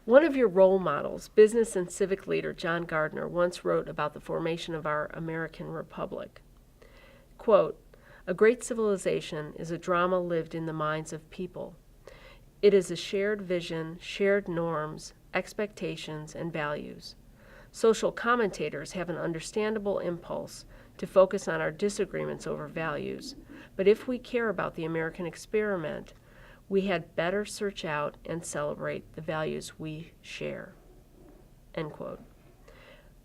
One of your role models, business and civic leader John Gardner, once wrote about the formation of our American Republic. Quote, "A great civilization is a drama lived in the minds of people. It is a shared vision, shared norms, expectations, and values. Social commentators have an understandable impulse to focus on our disagreements over values, but if we care about the American experiment, we had better search out and celebrate the values we share." End quote.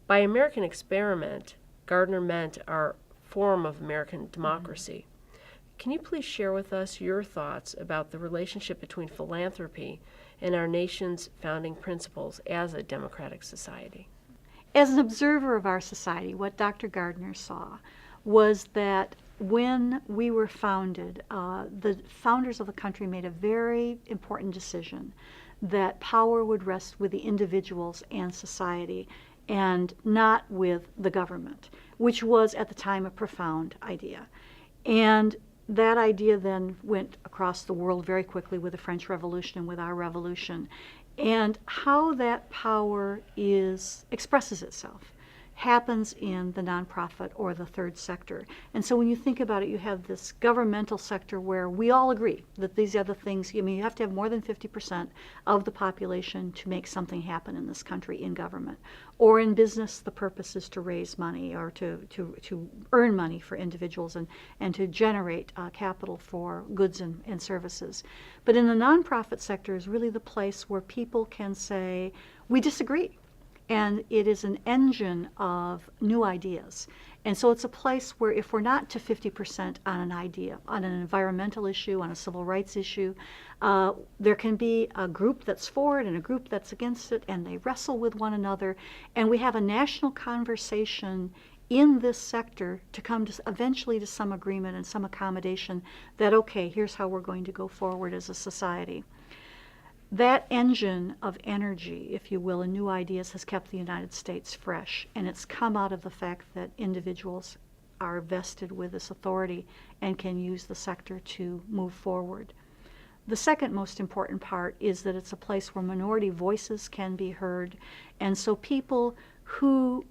By American experiment, Gardner meant our form of American democracy. Can you please share with us your thoughts about the relationship between philanthropy and our nation's founding principles as a democratic society? As an observer of our society, what Dr. Gardner saw was that when we were founded, the founders of the country made a very important decision that power would rest with the individuals and society and not with the government, which was at the time a profound idea. And that idea then went across the world very quickly with the French Revolution and with our revolution. And how that power expresses itself happens in the nonprofit or the third sector. And so when you think about it, you have this governmental sector where we all agree that these are the things, I mean, you have to have more than 50% of the population to make something happen in this country in government. Or in business, the purpose is to raise money or to earn money for individuals and to generate capital for goods and services. But in the nonprofit sector is really the place where people can say, we disagree. And it is an engine of new ideas. And so it's a place where if we're not to 50% on an idea, on an environmental issue, on a civil rights issue, there can be a group that's for it and a group that's against it, and they wrestle with one another. And we have a national conversation in this sector to come to eventually to some agreement and some accommodation that, okay, here's how we're going to go forward as a society. That engine of energy, if you will, and new ideas has kept the United States fresh, and it's come out of the fact that individuals are vested with this authority and can use the sector to move forward. The second most important part is that it's a place where minority voices can be heard, and so people who,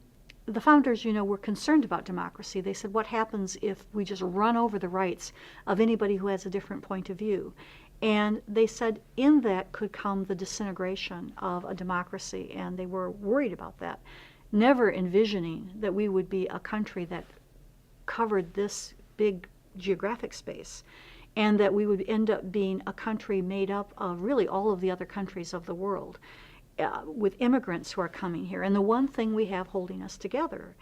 the founders, were concerned about democracy. They said, what happens if we just run over the rights of anybody who has a different point of view? And they said in that could come the disintegration of a democracy, and they were worried about that, never envisioning that we would be a country that covered this big geographic space, and that we would end up being a country made up of really all of the other countries of the world, with immigrants who are coming here. And the one thing we have holding us together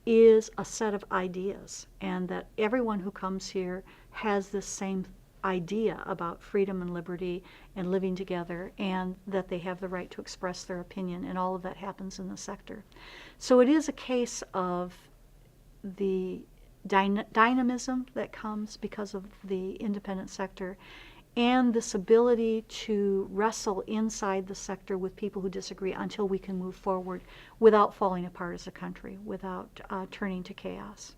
is a set of ideas, and that everyone who comes here has this same idea about freedom and liberty and living together, and that they have the right to express their opinion, and all of that happens in the sector. So it is a case of the dynamism that comes because of the independent sector, and this ability to wrestle inside the sector with people who disagree until we can move forward without falling apart as a country, without turning to chaos.